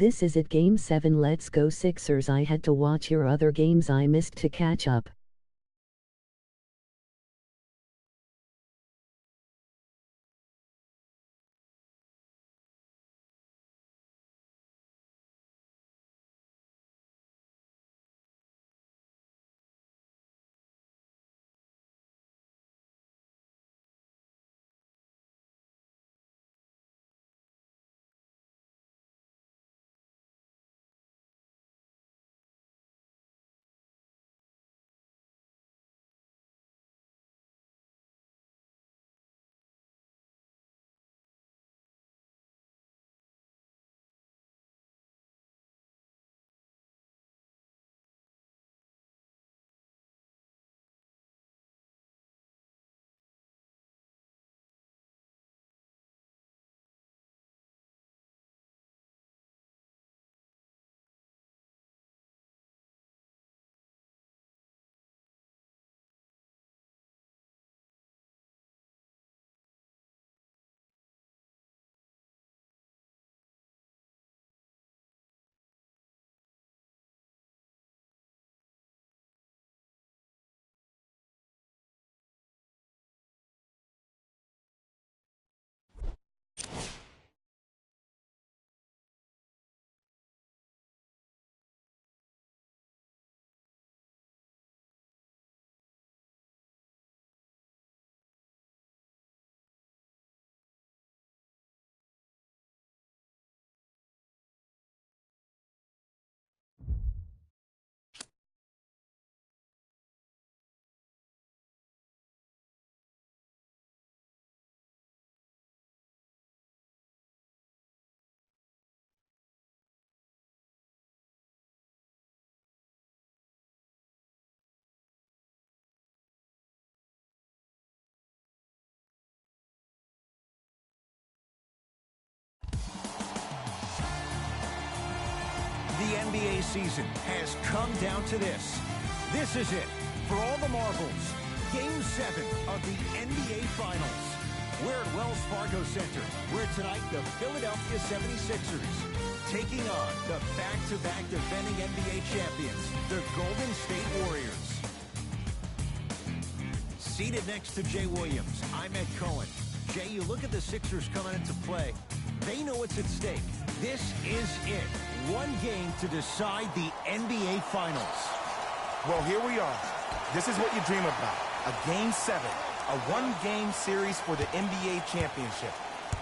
This is it, Game 7. Let's go Sixers. I had to watch your other games I missed to catch up. The NBA season has come down to this. This is it for all the marbles. Game 7 of the NBA Finals. We're at Wells Fargo Center, where tonight the Philadelphia 76ers taking on the back-to-back defending NBA champions, the Golden State Warriors. Seated next to Jay Williams, I'm Ed Cohen. Jay, you look at the Sixers coming into play. They know what's at stake. This is it. One game to decide the NBA Finals. Well, here we are. This is what you dream about. A Game 7. A one-game series for the NBA championship.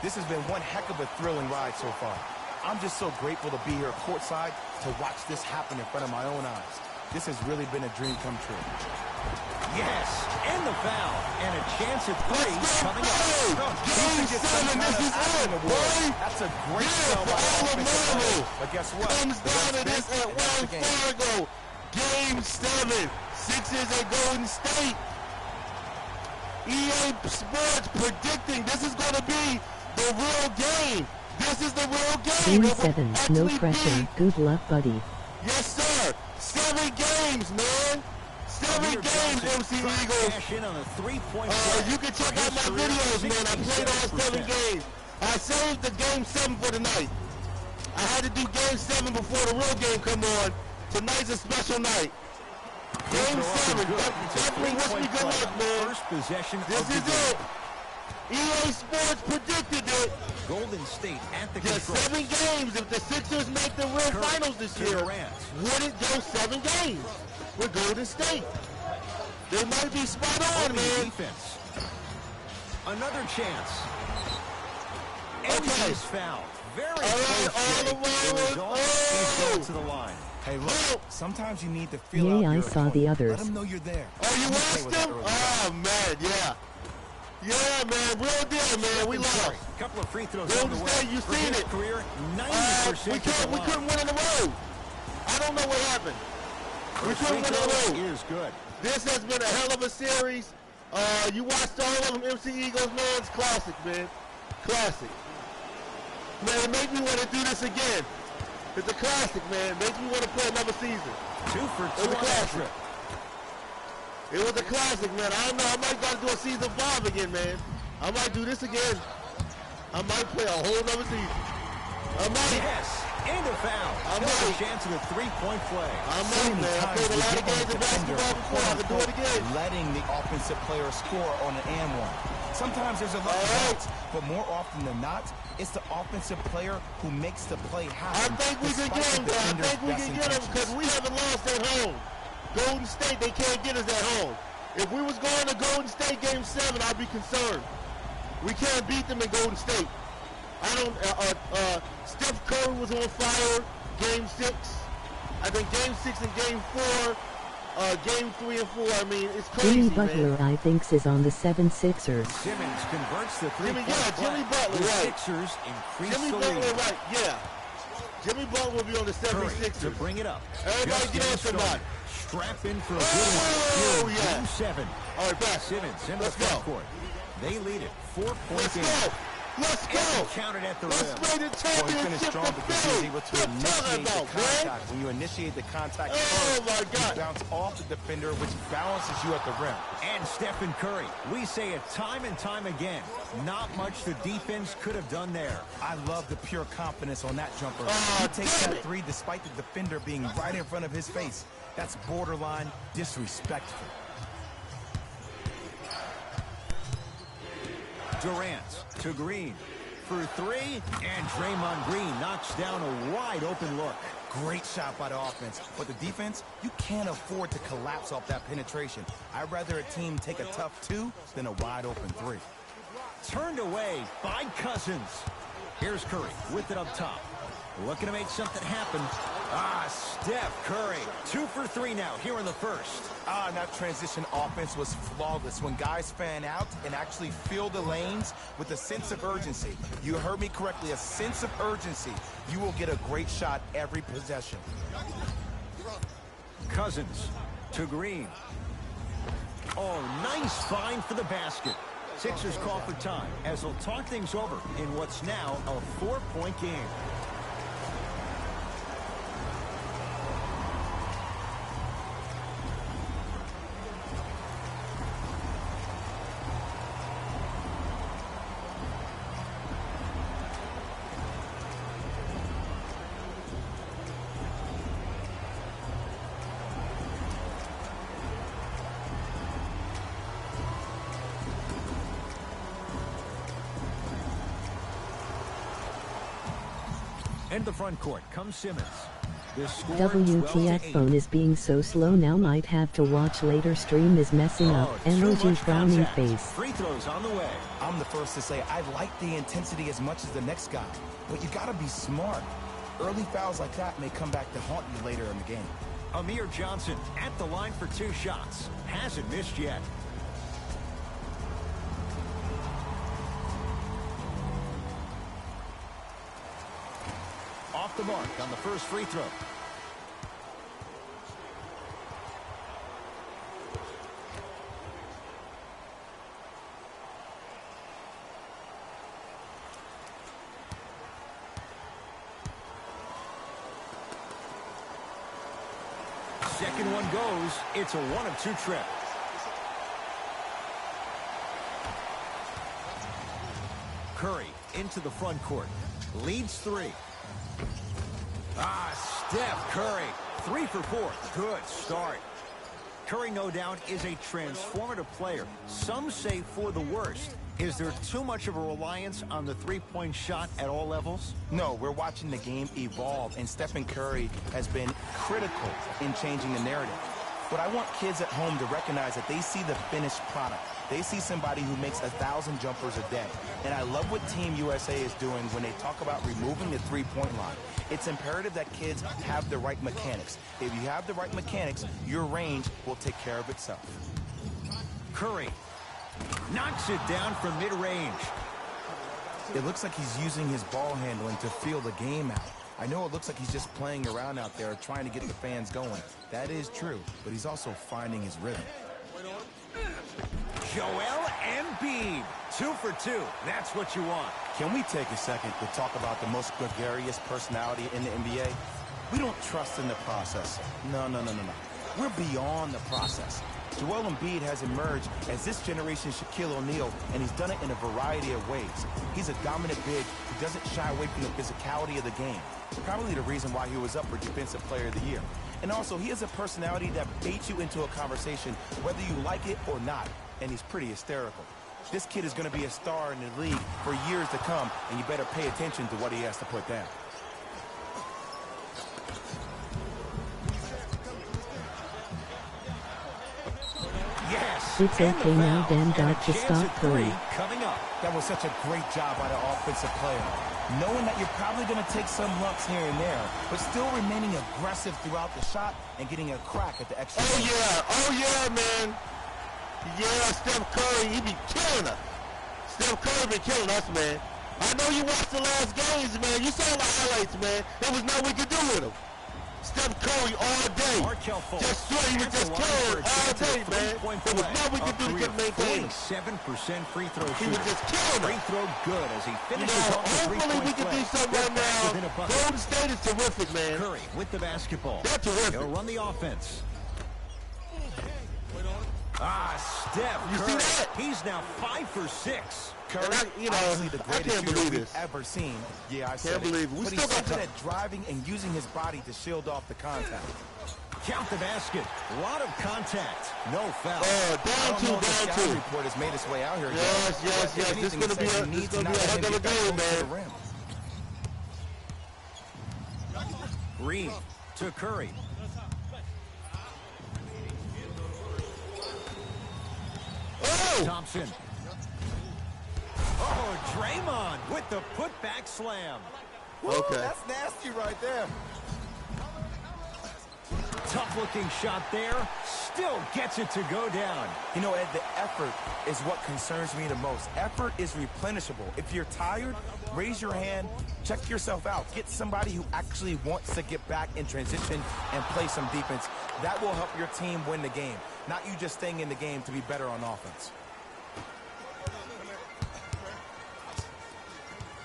This has been one heck of a thrilling ride so far. I'm just so grateful to be here courtside to watch this happen in front of my own eyes. This has really been a dream come true. Yes, and the foul, and a chance at three coming up. Game 7, this is it, boy! That's a great spell by the offensive player. But guess what? Comes down to this at Wells Fargo. Game 7, Sixers at Golden State. EA Sports predicting this is going to be the real game. This is the real game. Game 7, no pressure. Good luck, buddy. Yes, sir. 7 games, man. 7 games, MC Eagles. You can check out my videos, man. I played all 7 games. I saved the Game 7 for tonight. I had to do Game 7 before the real game come on. Tonight's a special night. Game 7. Definitely wish me good luck, man. This is it. EA Sports predicted it. Golden State at the control. 7 games. If the Sixers make the real finals this year, would it go 7 games with Golden State? They might be spot on, man. Defense. Another chance. Okay. He's fouled. Very all around. Oh. To the line. Hey, look, sometimes you need to feel out Yeah, I your saw opponent. the others. Let them know you're there. Oh, you watched them? Oh, man, yeah. Yeah, man, real deal, man. We lost. Couple of free throws Golden State, you seen it. Career, 90% we couldn't win on the road. I don't know what happened. We couldn't win on the road. Is good. This has been a hell of a series. You watched all of them, MC Eagles, man. It's classic, man. Classic. Man, it made me want to do this again. It's a classic, man. It makes me want to play another season. 2 for 2. It was a classic. It was a classic, man. I don't know. I might got to do a season 5 again, man. I might do this again. I might play a whole other season. I might. Yes. And a foul. I'm Still ready. a chance at a three-point play. I'm ready, man. I played a lot of games of basketball before. I can do it again. Letting the offensive player score on an and one. Sometimes there's a lucky bounce, but more often than not, it's the offensive player who makes the play happen. I think we can get him, bro. I think we can get him because we haven't lost at home. Golden State, they can't get us at home. If we was going to Golden State Game 7, I'd be concerned. We can't beat them in Golden State. I don't. Steph Curry was on fire. Game 6. I think Game 6 and Game 4. Game 3 and 4. I mean, it's crazy, Jimmy Butler, man. I think, is on the 76ers. Simmons converts the three-point Jimmy Butler, the right. Sixers increase Jimmy the Butler, lead. right? Yeah. Jimmy Butler will be on the Curry 76ers. to bring it up. Everybody Just get on getting started. tonight. Strap in for a good one. Here in yeah. Game 7. All right, back. Simmons in the Let's front go. court. They lead it. 4-point Let's game. go. Let's go. And counted at the Let's rim. play the Well, he finished championship strong for because he was Philly. able to What I'm talking initiate the about, man? contact. When you initiate the contact Oh, first, my you God. bounce off the defender, which balances you at the rim. And Stephen Curry. We say it time and time again. Not much the defense could have done there. I love the pure confidence on that jumper. Oh, He takes damn that it. three despite the defender being right in front of his face. That's borderline disrespectful. Durant to Green for three, and Draymond Green knocks down a wide open look. Great shot by the offense, but the defense, you can't afford to collapse off that penetration. I'd rather a team take a tough 2 than a wide open 3. Turned away by Cousins. Here's Curry with it up top. Looking to make something happen. Steph Curry. 2 for 3 now here in the first. And that transition offense was flawless. When guys fan out and actually fill the lanes with a sense of urgency. You heard me correctly, a sense of urgency. You will get a great shot every possession. Cousins to Green. Oh, nice find for the basket. Sixers call for time as they'll talk things over in what's now a 4-point game. Into the front court comes Simmons. The score WTF 12-8. phone is being so slow now, might have to watch later, stream is messing up. Too Emoji much frowning contact. face. Free throws on the way. I'm the first to say I like the intensity as much as the next guy, but you gotta be smart. Early fouls like that may come back to haunt you later in the game. Amir Johnson at the line for 2 shots. Hasn't missed yet. Off the mark on the first free throw. Second one goes. It's a 1 of 2 trip. Curry into the front court. Leads 3. Steph Curry. 3 for 4. Good start. Curry, no doubt, is a transformative player. Some say for the worst. Is there too much of a reliance on the three-point shot at all levels? No, we're watching the game evolve, and Stephen Curry has been critical in changing the narrative. But I want kids at home to recognize that they see the finished product. They see somebody who makes 1,000 jumpers a day. And I love what Team USA is doing when they talk about removing the three-point line. It's imperative that kids have the right mechanics. If you have the right mechanics, your range will take care of itself. Curry knocks it down from mid-range. It looks like he's using his ball handling to feel the game out. I know it looks like he's just playing around out there trying to get the fans going. That is true, but he's also finding his rhythm. Joel Embiid, 2 for 2. That's what you want. Can we take a second to talk about the most gregarious personality in the NBA? We don't trust in the process. No. We're beyond the process. Joel Embiid has emerged as this generation's Shaquille O'Neal, and he's done it in a variety of ways. He's a dominant big who doesn't shy away from the physicality of the game. Probably the reason why he was up for Defensive Player of the Year. And also, he has a personality that baits you into a conversation whether you like it or not, and he's pretty hysterical. This kid is going to be a star in the league for years to come, and you better pay attention to what he has to put down. Yes. It's okay now, Dan got to stop Curry. Coming up. That was such a great job by the offensive player. Knowing that you're probably going to take some lumps here and there, but still remaining aggressive throughout the shot and getting a crack at the extra. Oh yeah, man. Yeah, Steph Curry, he be killing us. Steph Curry been killing us, man. I know you watched the last games, man. You saw the highlights, man. There was nothing we could do with him. Steph Curry all day. Just straight, he was just killing all day, man. There was nothing we could do to maintain him. 47% free throw shooter. He was just killing Free throw good as he finishes off the hopefully we can do something right now. Golden State is terrific, man. Curry with the basketball. They're terrific. He'll run the offense. Steph You Curry. see that? He's now 5 for 6. Curry, I the can't greatest believe shooter we've this. ever seen. Yeah, I Can't believe it. We But still he's got good time. at driving and using his body to shield off the contact. Count the basket. A lot of contact. No foul. Down two. The report has made its way out here. Yes. This is gonna be a heck of a game, man. Green to Curry. Oh! Thompson. Oh, Draymond with the putback slam. Okay. That's nasty right there. Tough looking shot there. Still gets it to go down. You know, Ed, the effort is what concerns me the most. Effort is replenishable. If you're tired, raise your hand, check yourself out. Get somebody who actually wants to get back in transition and play some defense. That will help your team win the game, not you just staying in the game to be better on offense.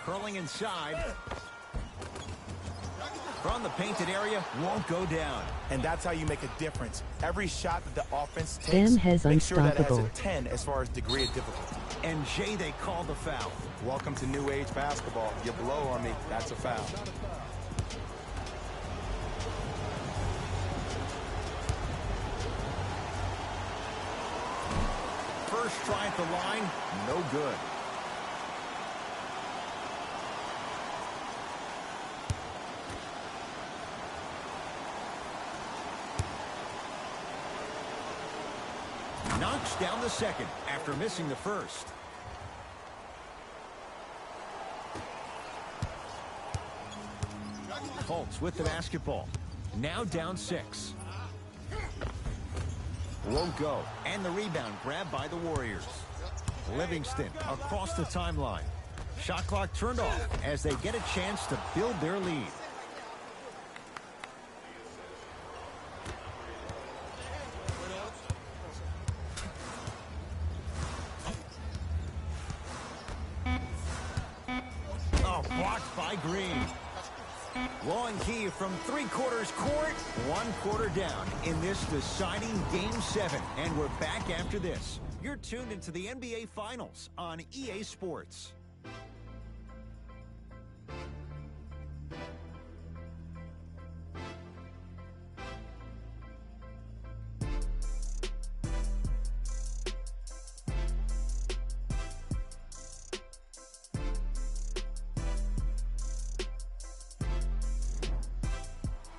Curling inside. From the painted area, won't go down. And that's how you make a difference. Every shot that the offense takes, Ben has make sure that it has a unstoppable. 10 as far as degree of difficulty. And Jay, they call the foul. Welcome to new age basketball. You blow on me, that's a foul. First try at the line, no good. Knocks down the second after missing the first. Fultz with the basketball. Now down 6. Won't go. And the rebound grabbed by the Warriors. Livingston across the timeline. Shot clock turned off as they get a chance to build their lead. Oh, blocked by Green. Long key from 3/4 court, 1/4 down in this deciding Game 7. And we're back after this. You're tuned into the NBA Finals on EA Sports.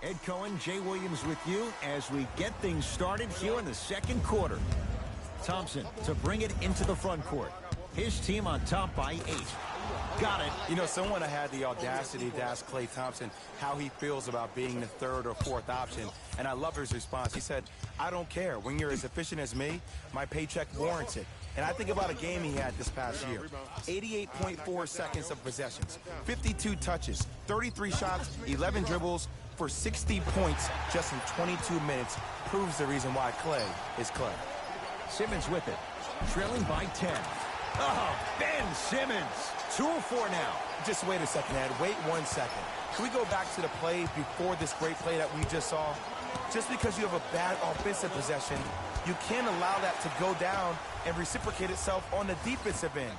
Ed Cohen, Jay Williams with you as we get things started here in the second quarter. Thompson to bring it into the front court. His team on top by 8. Got it. You know, someone had the audacity to ask Klay Thompson how he feels about being the 3rd or 4th option, and I love his response. He said, I don't care. When you're as efficient as me, my paycheck warrants it. And I think about a game he had this past year. 88.4 seconds of possessions, 52 touches, 33 shots, 11 dribbles for 60 points just in 22 minutes proves the reason why Klay is Klay. Simmons with it, trailing by 10. Oh, Ben Simmons, 2-4 now. Just wait a second, Ed. Wait 1 second. Can we go back to the play before this great play that we just saw? Just because you have a bad offensive possession, you can't allow that to go down and reciprocate itself on the defensive end.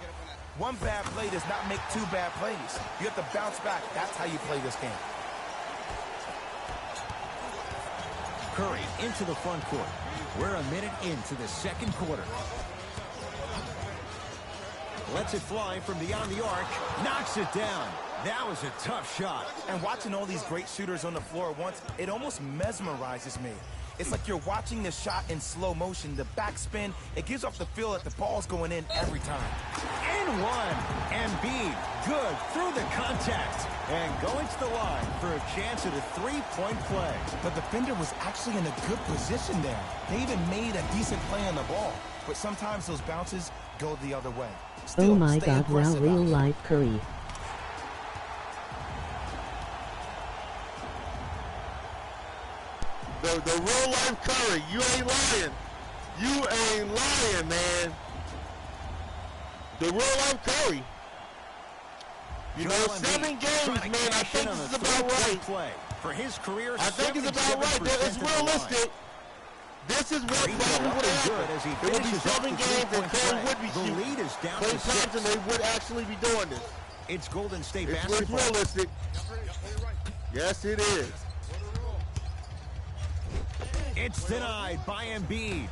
One bad play does not make two bad plays. You have to bounce back. That's how you play this game. Curry into the front court. We're a minute into the second quarter. Lets it fly from beyond the arc. Knocks it down. That was a tough shot. And watching all these great shooters on the floor at once, it almost mesmerizes me. It's like you're watching the shot in slow motion. The backspin, it gives off the feel that the ball's going in every time. And one. Embiid, good through the contact. And going to the line for a chance at a three-point play. The defender was actually in a good position there. They even made a decent play on the ball. But sometimes those bounces go the other way. Still, oh my God, wow, real life Curry. The real life Curry, you ain't lying. You ain't lying, man. The real life Curry. You know, 7 games, man, I think this is about right. Play. For his career, I think it's about right. It's realistic. This is what probably would happen. It would be 7 games and Curry would be shooting. The lead is down Klay to 6. Thompson, they would actually be doing this. It's Golden State It's basketball. realistic. Yes, it is. It's denied by Embiid.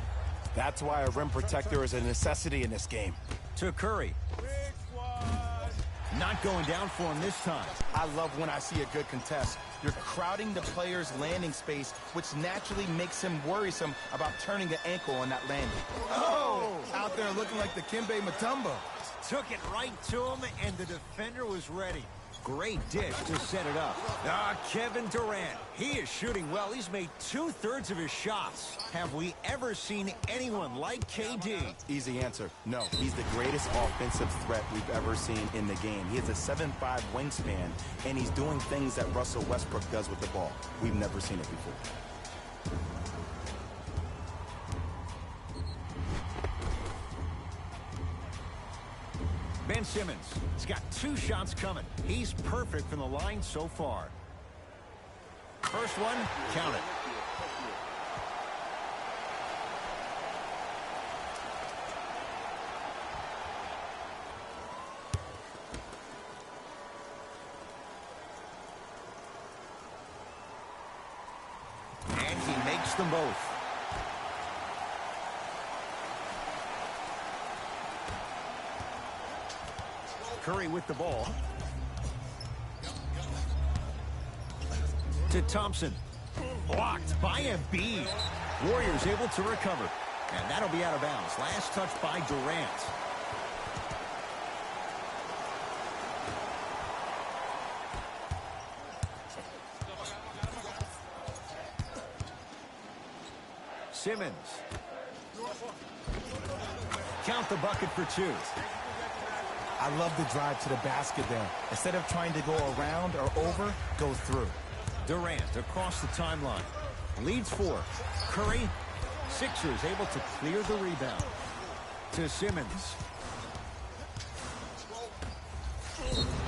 That's why a rim protector is a necessity in this game. To Curry. Not going down for him this time. I love when I see a good contest. You're crowding the player's landing space, which naturally makes him worrisome about turning the ankle on that landing. Oh! Out there looking like the Kimbe Mutombo. Took it right to him, and the defender was ready. Great dish to set it up. Kevin Durant. He is shooting well. He's made 2/3 of his shots. Have we ever seen anyone like KD? Easy answer. No. He's the greatest offensive threat we've ever seen in the game. He has a 7'5" wingspan, and he's doing things that Russell Westbrook does with the ball. We've never seen it before. Ben Simmons has got 2 shots coming. He's perfect from the line so far. First one, count it. And he makes them both. Curry with the ball. To Thompson. Blocked by Embiid. Warriors able to recover. And that'll be out of bounds. Last touch by Durant. Simmons. Count the bucket for 2. I love the drive to the basket there. Instead of trying to go around or over, go through. Durant across the timeline. Leads 4. Curry. Sixers able to clear the rebound. To Simmons.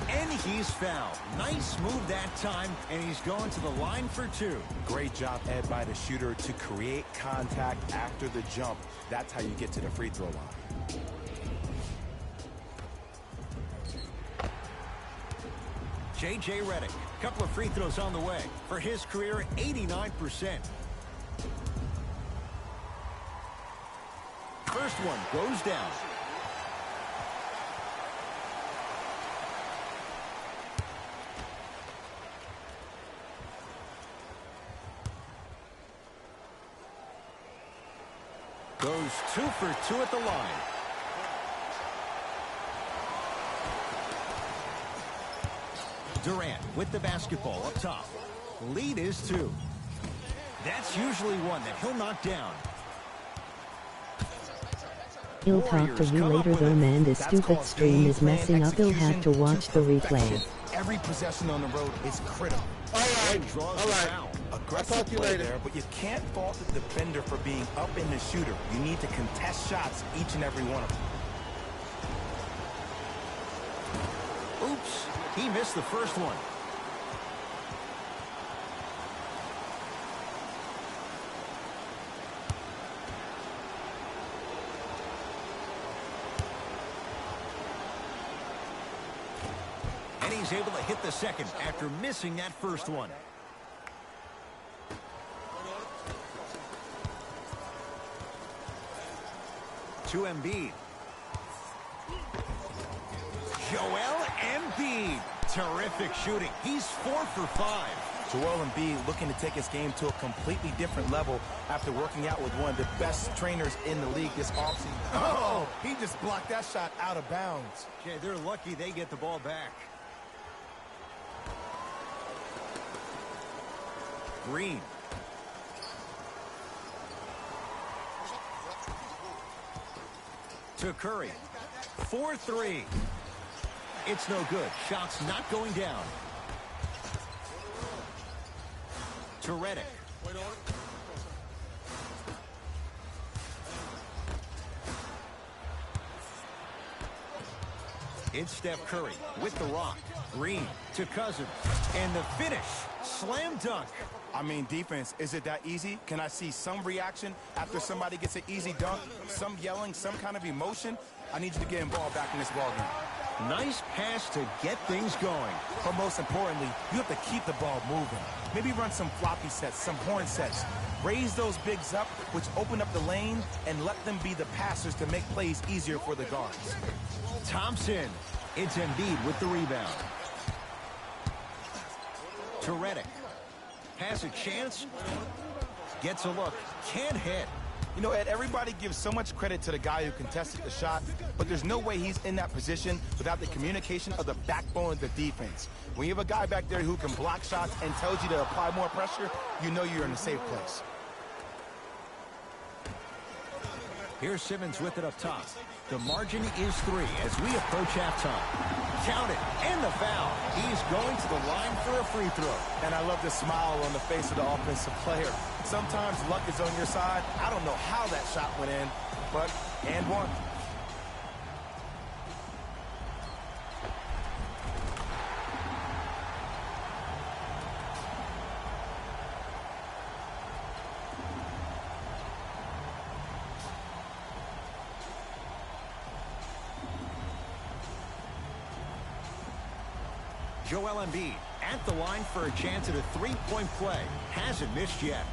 And he's fouled. Nice move that time, and he's going to the line for 2. Great job, Ed, by the shooter to create contact after the jump. That's how you get to the free throw line. J.J. Redick, couple of free throws on the way. For his career, 89%. First one goes down. Goes 2 for 2 at the line. Durant with the basketball up top. Lead is 2. That's usually one that he'll knock down. He'll talk to you later though, man. This stupid stream is messing up. He'll have to watch the replay. Every possession on the road is critical. All right. Aggressive play there, but you can't fault the defender for being up in the shooter. You need to contest shots, each and every one of them. Oops, he missed the first one. he's able to hit the second after missing that first one. To Embiid. Joel Embiid. Terrific shooting. He's 4 for 5. Joel Embiid looking to take his game to a completely different level after working out with one of the best trainers in the league this offseason. Oh, he just blocked that shot out of bounds. Okay, they're lucky they get the ball back. Green. To Curry. 4-3. It's no good. Shot's not going down. To Redick. It's Steph Curry with the rock. Green to Cousins. And the finish. Slam dunk. I mean, defense, is it that easy? Can I see some reaction after somebody gets an easy dunk? Some yelling, some kind of emotion? I need you to get involved back in this ballgame. Nice pass to get things going. But most importantly, you have to keep the ball moving. Maybe run some floppy sets, some horn sets. Raise those bigs up, which open up the lane, and let them be the passers to make plays easier for the guards. Thompson. It's Embiid with the rebound. To Redick. Has a chance. Gets a look. Can't hit. You know, Ed, everybody gives so much credit to the guy who contested the shot, but there's no way he's in that position without the communication of the backbone of the defense. When you have a guy back there who can block shots and tells you to apply more pressure, you know you're in a safe place. Here's Simmons with it up top. The margin is 3 as we approach halftime. Count it, and the foul. He's going to the line for a free throw. And I love the smile on the face of the offensive player. Sometimes luck is on your side. I don't know how that shot went in, but and one. Joel Embiid at the line for a chance at a three-point play. Hasn't missed yet.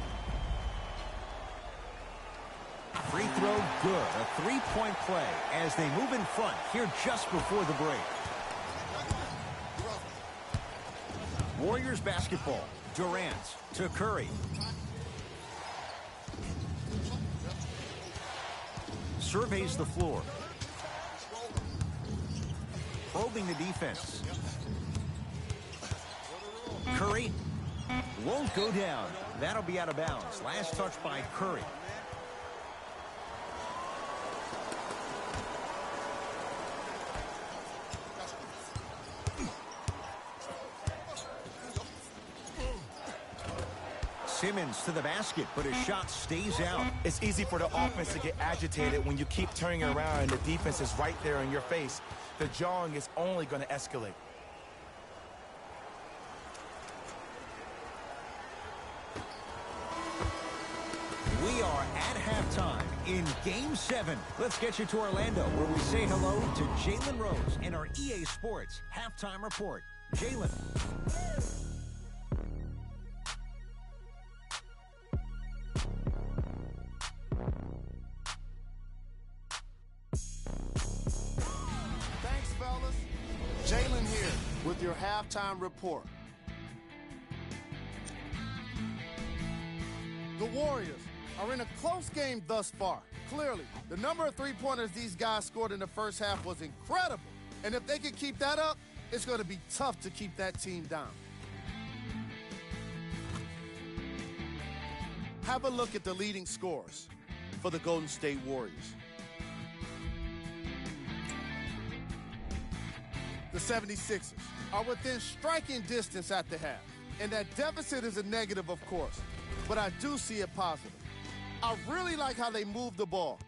Free throw good. A three-point play as they move in front here just before the break. Warriors basketball. Durant to Curry. Surveys the floor. Probing the defense. Curry won't go down. That'll be out of bounds. Last touch by Curry. Simmons to the basket, but his shot stays out. It's easy for the offense to get agitated when you keep turning around and the defense is right there in your face. The jawing is only going to escalate. We are at halftime in Game 7. Let's get you to Orlando, where we say hello to Jalen Rose in our EA Sports Halftime Report. Jalen. Thanks, fellas. Jalen here with your Halftime Report. The Warriors are in a close game thus far. Clearly, the number of three-pointers these guys scored in the first half was incredible. And if they can keep that up, it's going to be tough to keep that team down. Have a look at the leading scorers for the Golden State Warriors. The 76ers are within striking distance at the half. And that deficit is a negative, of course. But I do see it positive. I really like how they move the ball,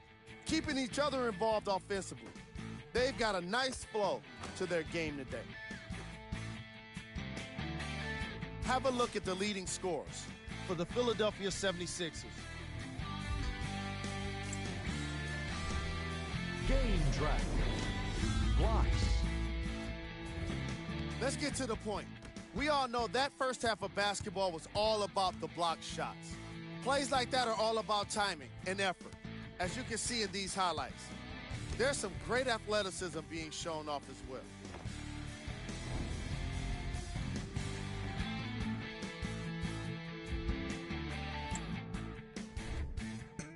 keeping each other involved offensively. They've got a nice flow to their game today. Have a look at the leading scorers for the Philadelphia 76ers. Game drive. Blocks. Let's get to the point. We all know that first half of basketball was all about the blocked shots. Plays like that are all about timing and effort, as you can see in these highlights. There's some great athleticism being shown off as well.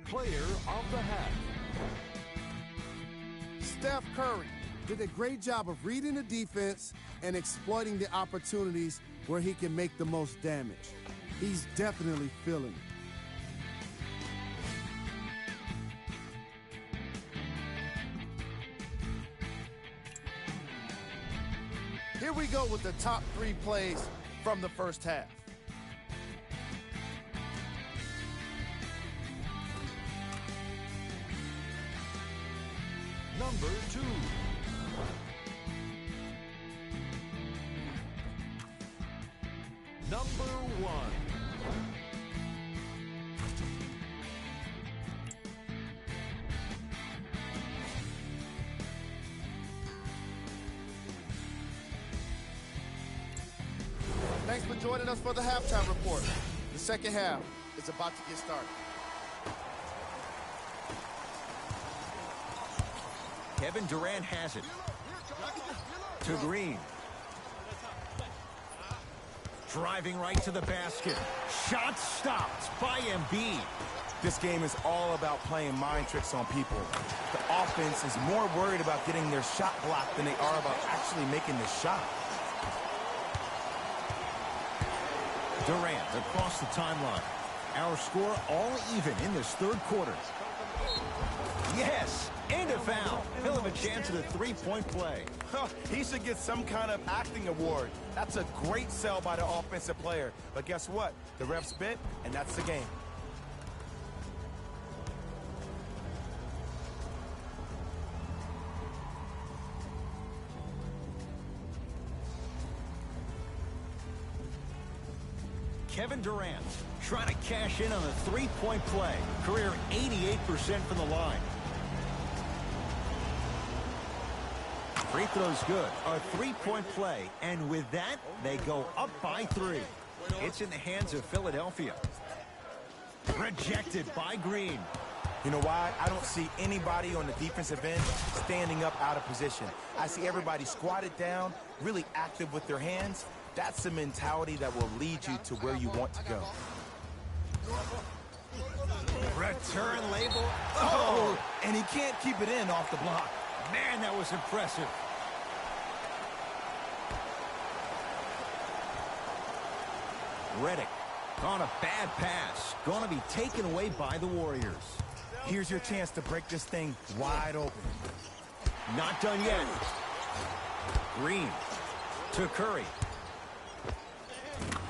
Player of the half. Steph Curry did a great job of reading the defense and exploiting the opportunities where he can make the most damage. He's definitely feeling it. Here we go with the top 3 plays from the first half. Number 2. Number 1. Thanks for joining us for the halftime report. The second half is about to get started. Kevin Durant has it. To Green. Driving right to the basket. Shot stopped by Embiid. This game is all about playing mind tricks on people. The offense is more worried about getting their shot blocked than they are about actually making the shot. Durant across the timeline. Our score all even in this third quarter. Yes, and a foul. He'll have a chance at a three-point play. He should get some kind of acting award. That's a great sell by the offensive player. But guess what? The ref spit, and that's the game. Kevin Durant trying to cash in on a three-point play. Career 88% from the line. Free throw's good. A three-point play. And with that, they go up by 3. It's in the hands of Philadelphia. Rejected by Green. You know why? I don't see anybody on the defensive end standing up out of position. I see everybody squatted down, really active with their hands. That's the mentality that will lead you to where you want to go. Return label. Oh! And he can't keep it in off the block. Man, that was impressive. Redick on a bad pass. Going to be taken away by the Warriors. Here's your chance to break this thing wide open. Not done yet. Green to Curry.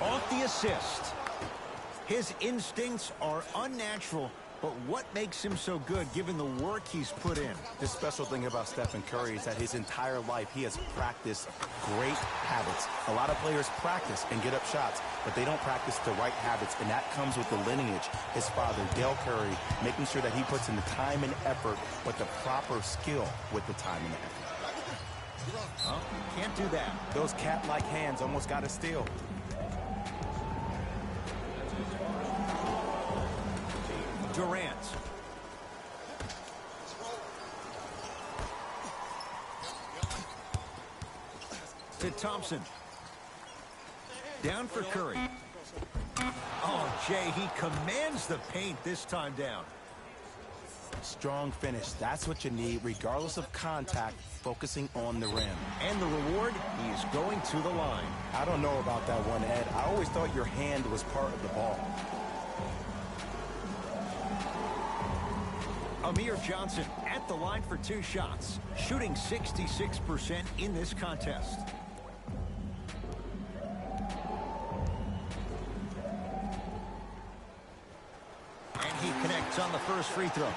Off the assist. His instincts are unnatural, but what makes him so good given the work he's put in? The special thing about Stephen Curry is that his entire life he has practiced great habits. A lot of players practice and get up shots, but they don't practice the right habits, and that comes with the lineage. His father, Dale Curry, making sure that he puts in the time and effort, but the proper skill with the time and the effort. Oh, can't do that. Those cat-like hands almost got a steal. Durant. To Thompson. Down for Curry. Oh, Jay, he commands the paint this time down. Strong finish. That's what you need, regardless of contact, focusing on the rim. And the reward, he's going to the line. I don't know about that one, Ed. I always thought your hand was part of the ball. Amir Johnson at the line for 2 shots, shooting 66% in this contest. And he connects on the first free throw.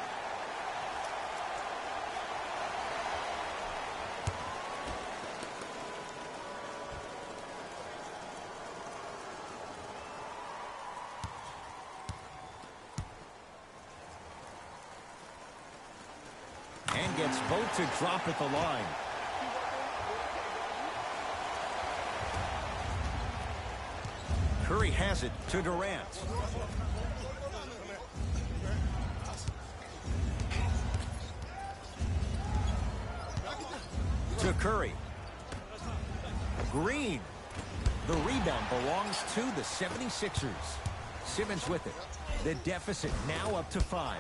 And gets both to drop at the line. Curry has it to Durant. To Curry. Green. The rebound belongs to the 76ers. Simmons with it. The deficit now up to 5.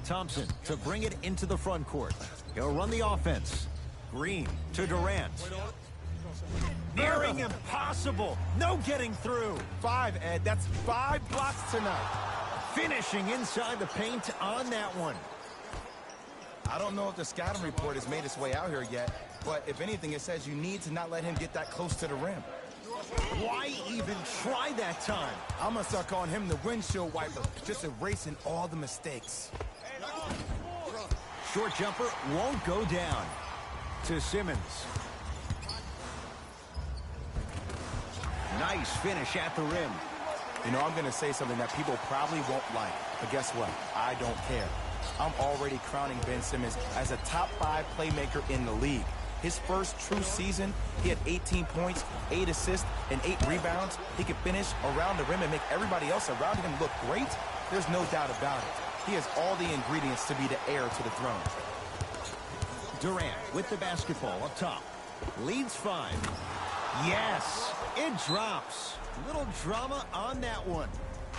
Thompson to bring it into the front court. He'll run the offense. Green to Durant. Nearing impossible. No getting through. 5, Ed. That's 5 blocks tonight. Finishing inside the paint on that one. I don't know if the scouting report has made its way out here yet, but if anything, it says you need to not let him get that close to the rim. Why even try that time? I'm going to start calling him the windshield wiper, just erasing all the mistakes. Short jumper won't go down. To Simmons. Nice finish at the rim. You know, I'm going to say something that people probably won't like, but guess what? I don't care. I'm already crowning Ben Simmons as a top 5 playmaker in the league. His first true season, he had 18 points, 8 assists, and 8 rebounds. He could finish around the rim and make everybody else around him look great. There's no doubt about it. He has all the ingredients to be the heir to the throne. Durant with the basketball up top. Leads 5. Yes, it drops. Little drama on that one.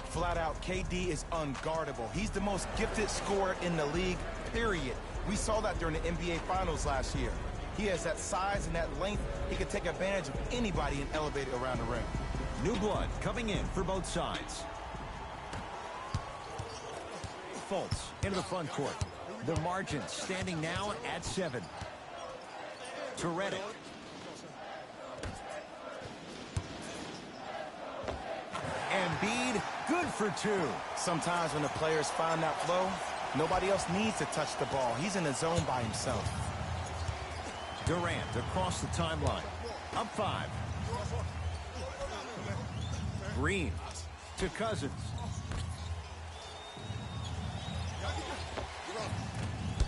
Flat out, KD is unguardable. He's the most gifted scorer in the league, period. We saw that during the NBA Finals last year. He has that size and that length. He can take advantage of anybody and elevate it around the rim. New blood coming in for both sides. Fultz into the front court. The margin standing now at 7. To Redick. Embiid, good for 2. Sometimes when the players find that flow, nobody else needs to touch the ball. He's in the zone by himself. Durant across the timeline. Up 5. Green to Cousins.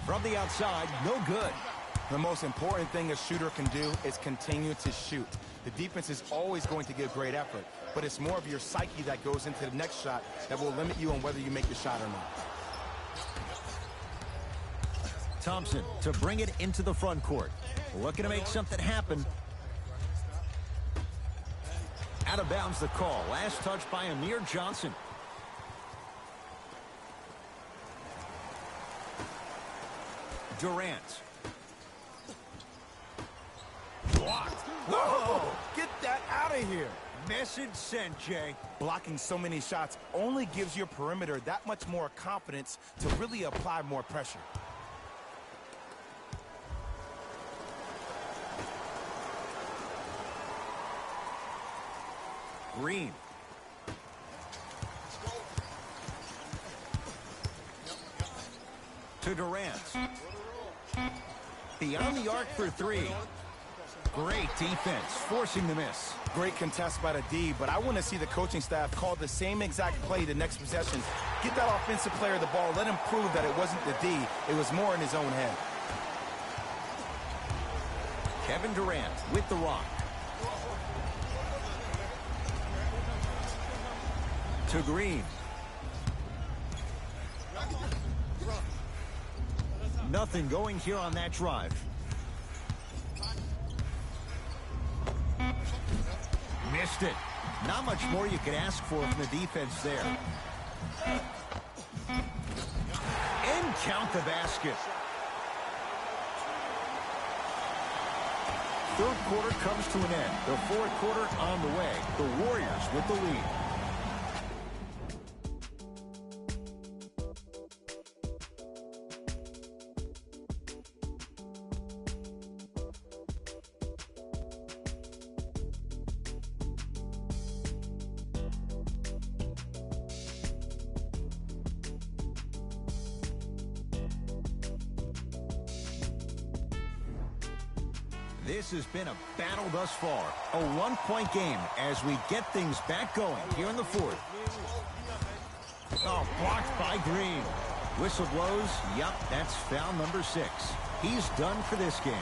From the outside, no good. The most important thing a shooter can do is continue to shoot. The defense is always going to give great effort, but it's more of your psyche that goes into the next shot that will limit you on whether you make the shot or not. Thompson to bring it into the front court. Looking to make something happen. Out of bounds the call. Last touch by Amir Johnson. Durant. Blocked. Whoa! Get that out of here. Message sent, Jay. Blocking so many shots only gives your perimeter that much more confidence to really apply more pressure. Green. To Durant. Beyond the arc for 3. Great defense, forcing the miss. Great contest by the D, but I want to see the coaching staff call the same exact play the next possession. Get that offensive player the ball. Let him prove that it wasn't the D. It was more in his own head. Kevin Durant with the rock. To Green. Nothing going here on that drive. Missed it. Not much more you could ask for from the defense there. And count the basket. Third quarter comes to an end. The fourth quarter on the way. The Warriors with the lead. This has been a battle thus far. A one-point game as we get things back going here in the fourth. Oh, blocked by Green. Whistle blows. Yup, that's foul number 6. He's done for this game.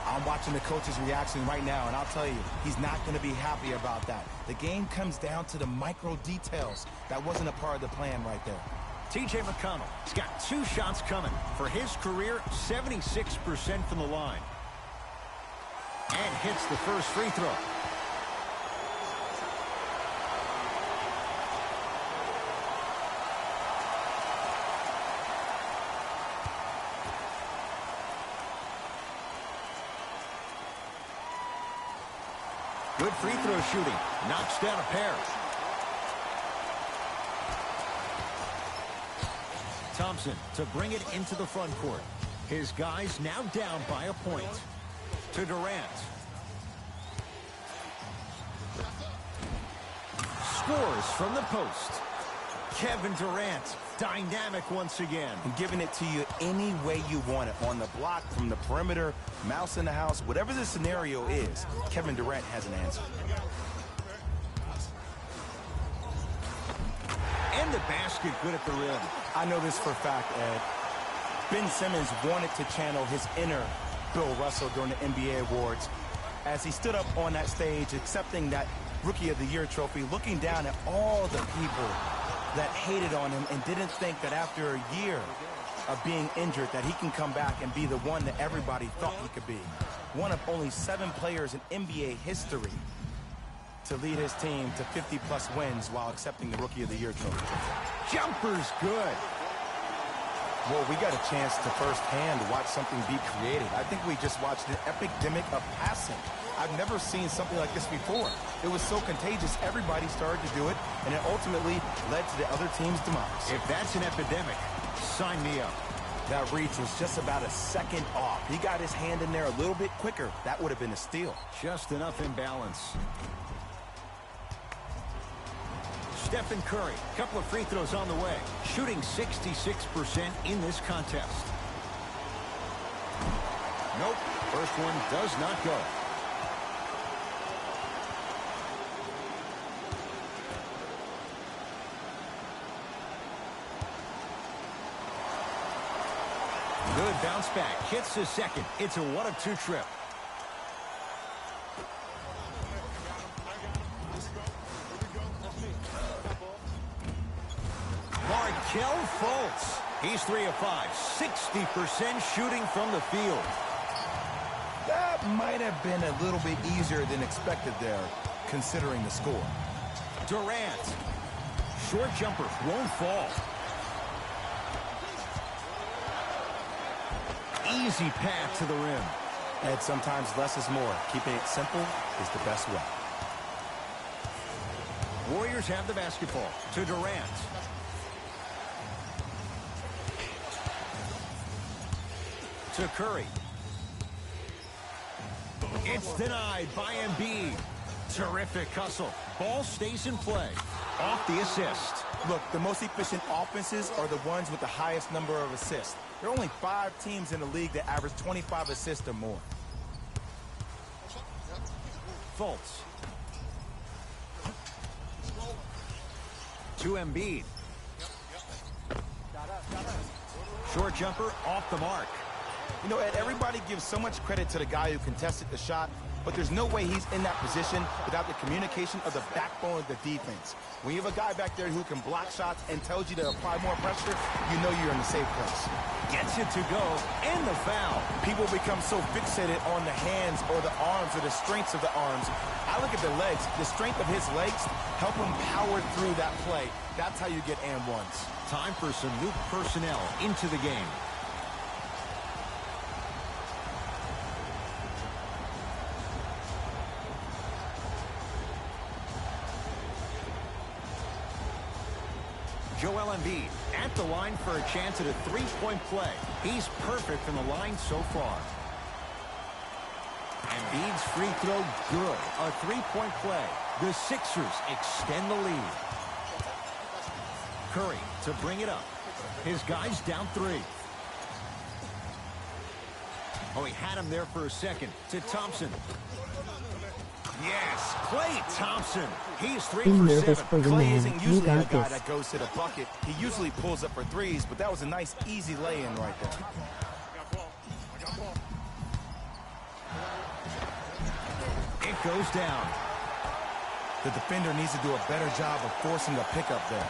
I'm watching the coach's reaction right now, and I'll tell you, he's not going to be happy about that. The game comes down to the micro details. That wasn't a part of the plan right there. T.J. McConnell has got 2 shots coming. For his career, 76% from the line. And hits the first free throw. Good free throw shooting. Knocks down a pair. Thompson to bring it into the front court. His guys now down by a point. To Durant. Scores from the post. Kevin Durant, dynamic once again. And giving it to you any way you want it. On the block, from the perimeter, mouse in the house, whatever the scenario is, Kevin Durant has an answer. And the basket good at the rim. I know this for a fact, Ed. Ben Simmons wanted to channel his inner Bill Russell during the NBA Awards as he stood up on that stage accepting that Rookie of the Year trophy, looking down at all the people that hated on him and didn't think that after a year of being injured that he can come back and be the one that everybody thought he could be. One of only 7 players in NBA history to lead his team to 50-plus wins while accepting the Rookie of the Year trophy. Jumper's good. Well, we got a chance to firsthand watch something be created. I think we just watched an epidemic of passing. I've never seen something like this before. It was so contagious, everybody started to do it, and it ultimately led to the other team's demise. If that's an epidemic, sign me up. That reach was just about a second off. He got his hand in there a little bit quicker. That would have been a steal. Just enough imbalance. Stephen Curry, couple of free throws on the way. Shooting 66% in this contest. Nope, first one does not go. Good bounce back, hits the second. It's a 1-of-2 trip. Markelle Fultz. He's 3 of 5. 60% shooting from the field. That might have been a little bit easier than expected there, considering the score. Durant. Short jumper won't fall. Easy path to the rim. And sometimes less is more. Keeping it simple is the best way. Warriors have the basketball. To Durant. To Curry. It's denied by Embiid. Terrific hustle. Ball stays in play. Off the assist. Look, the most efficient offenses are the ones with the highest number of assists. There are only 5 teams in the league that average 25 assists or more. Fultz. To Embiid. Short jumper off the mark. You know, Ed, everybody gives so much credit to the guy who contested the shot, but there's no way he's in that position without the communication of the backbone of the defense. When you have a guy back there who can block shots and tells you to apply more pressure, you know you're in the safe place. Gets it to go, and the foul. People become so fixated on the hands or the arms or the strengths of the arms. I look at the legs. The strength of his legs help him power through that play. That's how you get and ones. Time for some new personnel into the game. Joel Embiid at the line for a chance at a three-point play. He's perfect from the line so far. Embiid's free throw good. A three-point play. The Sixers extend the lead. Curry to bring it up. His guys down 3. Oh, he had him there for a second. To Thompson. Yes, Klay Thompson. He's 3 Be for nervous 7. for your Klay man. isn't You usually a got guy this. that goes to the bucket. He usually pulls up for threes, but that was a nice, easy lay-in right there. It goes down. The defender needs to do a better job of forcing a pickup there.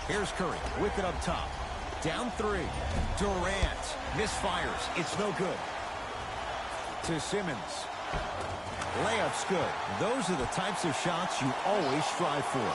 Here's Curry with it up top. Down 3. Durant misfires. It's no good. To Simmons. Layup's good. Those are the types of shots you always strive for.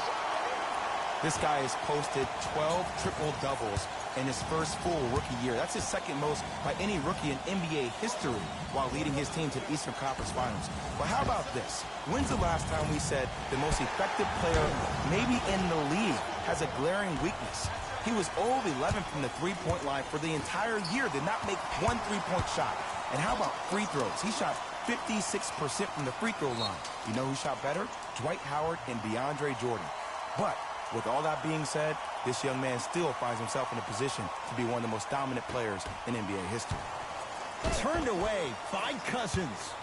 This guy has posted 12 triple-doubles in his first full rookie year. That's his second most by any rookie in NBA history while leading his team to the Eastern Conference Finals. But how about this? When's the last time we said the most effective player maybe in the league has a glaring weakness? He was 0 of 11 from the three-point line for the entire year, did not make one three-point shot. And how about free throws? He shot 56% from the free throw line. You know who shot better? Dwight Howard and DeAndre Jordan. But with all that being said, this young man still finds himself in a position to be one of the most dominant players in NBA history. Turned away by Cousins.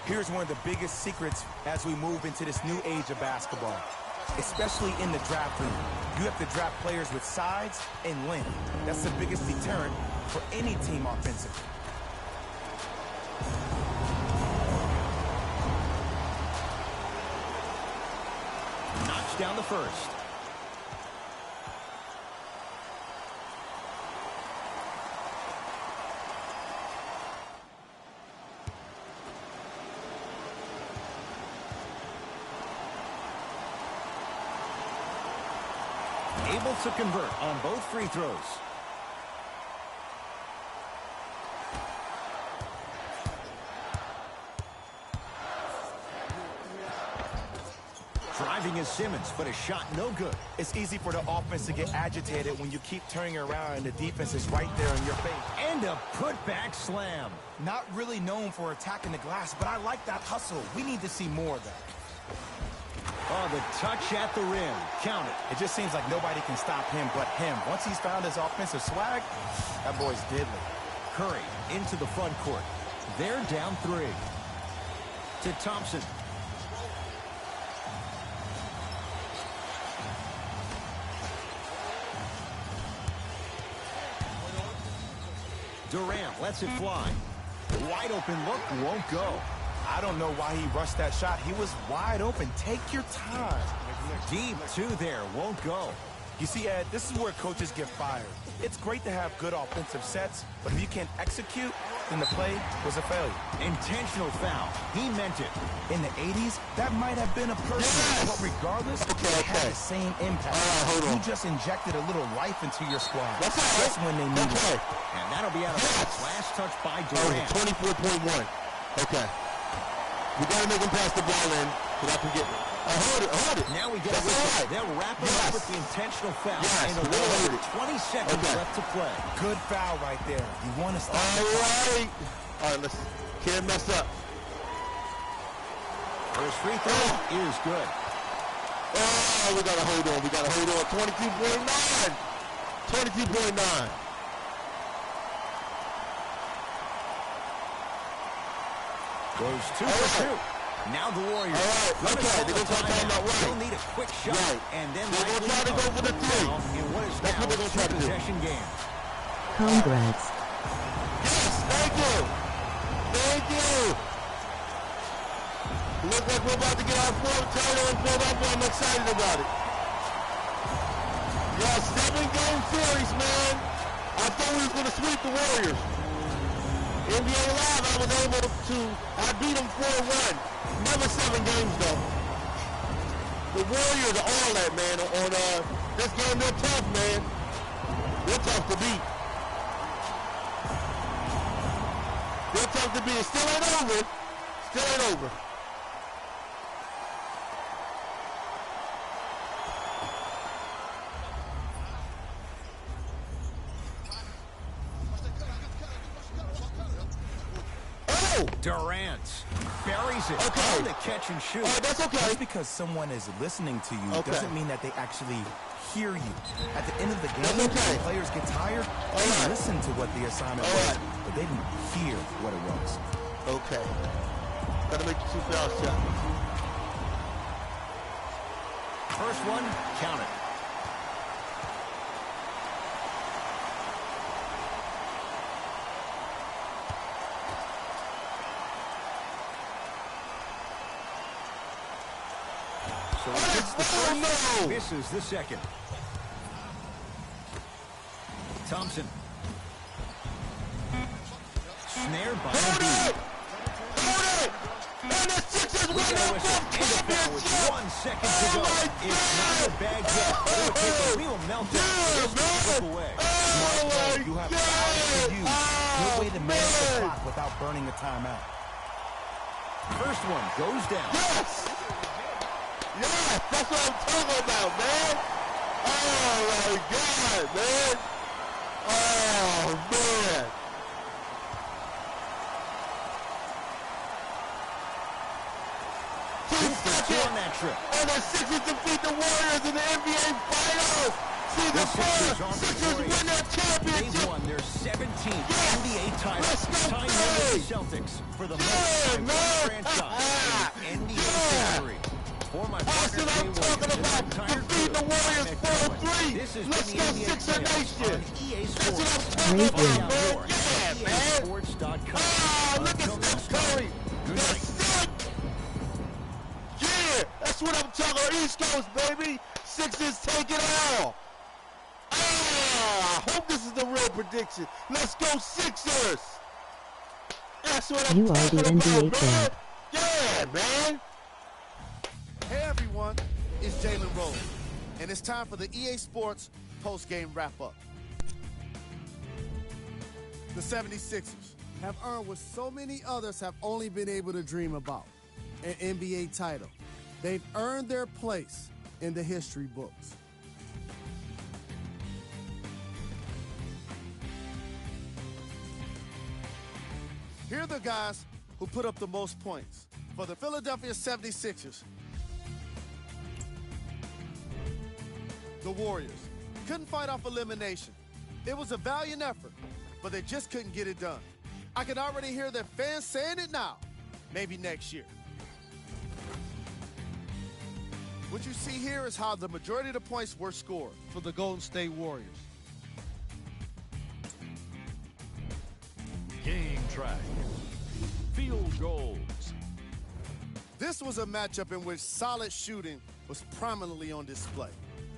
Here's one of the biggest secrets as we move into this new age of basketball, especially in the draft room. You have to draft players with size and length. That's the biggest deterrent for any team offensively. Knocks down the first. Able to convert on both free throws. Driving is Simmons, but a shot no good. It's easy for the offense to get agitated when you keep turning around and the defense is right there in your face. And a putback slam. Not really known for attacking the glass, but I like that hustle. We need to see more of that. Oh, the touch at the rim. Count it. It just seems like nobody can stop him but him. Once he's found his offensive swag, that boy's deadly. Curry into the front court. They're down 3. To Thompson. Durant lets it fly. Wide open look, won't go. I don't know why he rushed that shot. He was wide open. Take your time. Deep 2 there, won't go. You see, Ed, this is where coaches get fired. It's great to have good offensive sets, but if you can't execute, then the play was a failure. Intentional foul. He meant it. In the 80s, that might have been a personal, but regardless, it had the same impact. You just injected a little life into your squad. That's when they needed it. And that'll be out of bounds. Last touch by Durant. 24.1. Okay. We got to make him pass the ball in so I can get it. I heard it. Now we get it. Right. They'll wrap it up with the intentional foul. And a little 20 seconds left to play. Good foul right there. You want to stop. All right, let's can't mess up. First free throw is good. Oh, we got to hold on. 22.9. 22.9. Goes 2 for 2. Now the Warriors. All right, okay. They're going to try about right. They'll need a quick shot. Right. And then they're going to try to go for the 3. In what is That's what they're going to try to do. Possession game. Congrats. Yes, thank you. Thank you. Look like we're about to get our fourth title and pulled up. I'm excited about it. Yeah, 7-game series, man. I thought we was going to sweep the Warriors. NBA Live, I was able to, I beat them 4-1. Never 7 games, though. The Warriors are all that, man. On this game, they're tough, man. They're tough to beat. They're tough to beat. It still ain't over. Still ain't over. Durant buries it. Okay. On the catch and shoot. That's okay. Just because someone is listening to you doesn't mean that they actually hear you. At the end of the game, when players get tired, they listen to what the assignment was, but they didn't hear what it was. Okay. Gotta make the 2 foul shots. First one, count it. hits the first, misses the second. Thompson. Snared by Embiid. And the Sixers win the championship! 1 second to go. It's not a bag yet. It'll take a real meltdown. Slip away. Smart play. You have hours to use. Good way to manage the clock without burning a timeout. First one goes down. Yes! Yes, that's what I'm talking about, man. Oh, my God, man. Oh, man. On that trip. And the Sixers defeat the Warriors in the NBA Finals. See the Sixers win their championship. They won their 17th NBA title. Tying with the Celtics for the most time franchise in NBA history. For my That's what I'm talking about. Defeat the Warriors 4-3. Let's go Sixer Nation. That's what I'm talking about, man. Yeah, man. Oh, look at Steph Curry. That's what I'm talking about. East Coast, baby. Sixers take it all. I hope this is the real prediction. Let's go Sixers. That's what I'm talking about, man. Yeah, man. Hey, everyone. It's Jalen Rose. And it's time for the EA Sports post-game wrap-up. The 76ers have earned what so many others have only been able to dream about. An NBA title. They've earned their place in the history books. Here are the guys who put up the most points. For the Philadelphia 76ers, the Warriors couldn't fight off elimination. It was a valiant effort, but they just couldn't get it done. I can already hear their fans saying it now. Maybe next year. What you see here is how the majority of the points were scored for the Golden State Warriors. Game track. Field goals. This was a matchup in which solid shooting was prominently on display.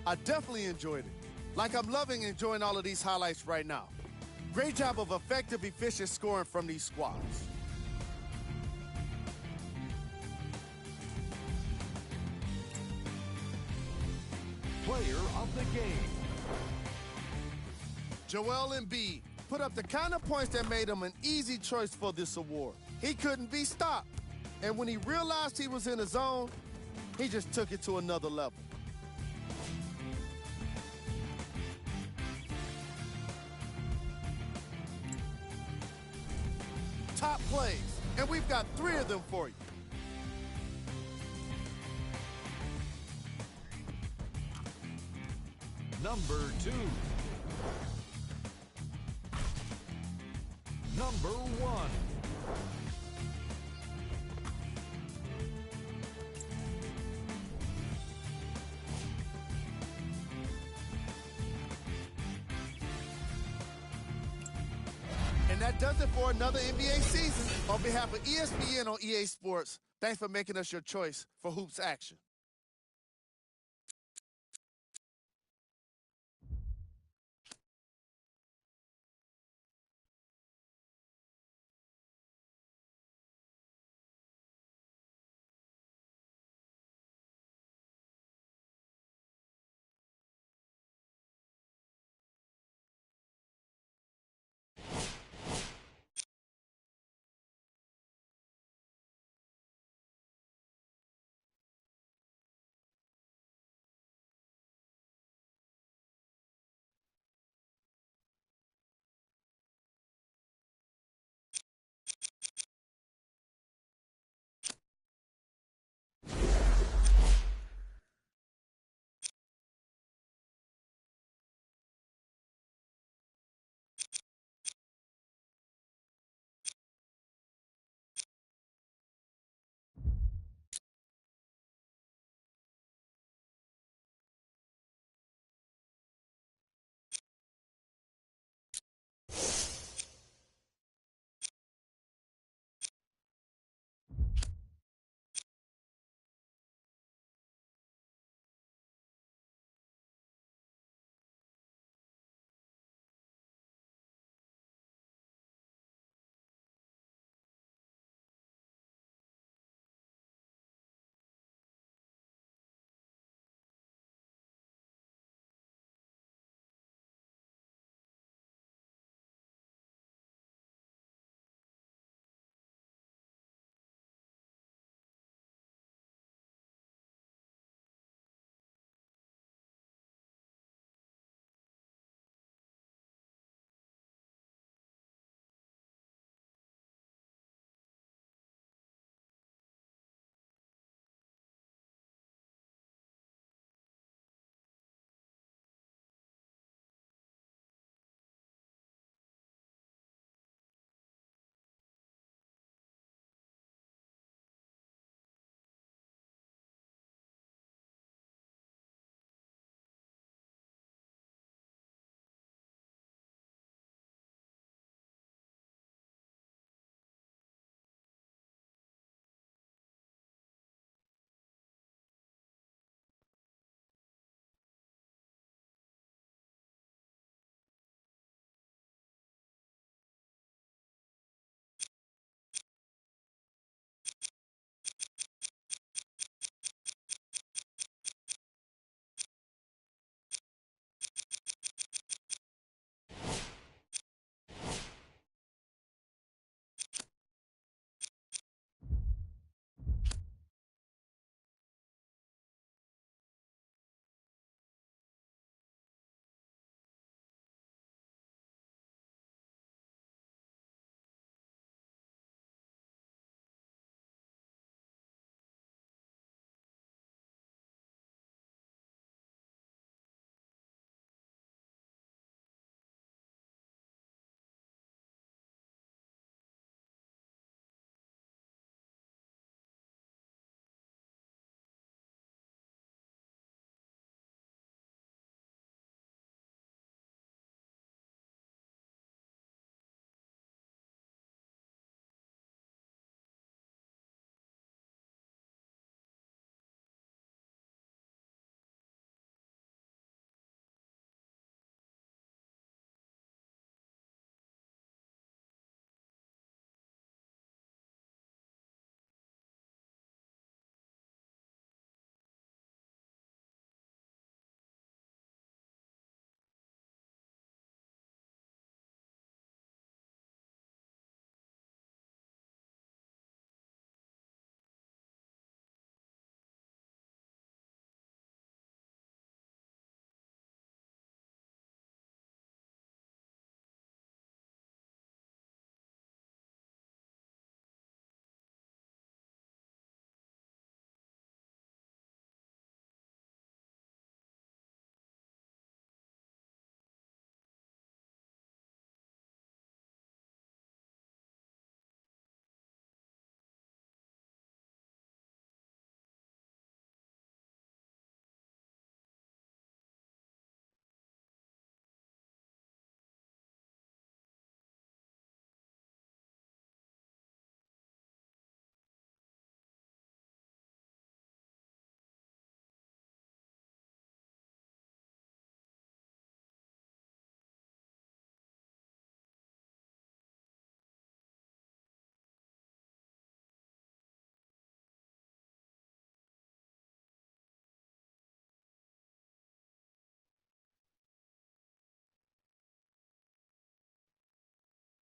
I definitely enjoyed it. Like I'm loving enjoying all of these highlights right now. Great job of effective, efficient scoring from these squads. Player of the game. Joel Embiid put up the kind of points that made him an easy choice for this award. He couldn't be stopped. And when he realized he was in the zone, he just took it to another level. Top plays, and we've got 3 of them for you. Number 2. Number 1. And that does it for another NBA season. On behalf of ESPN on EA Sports, thanks for making us your choice for hoops action.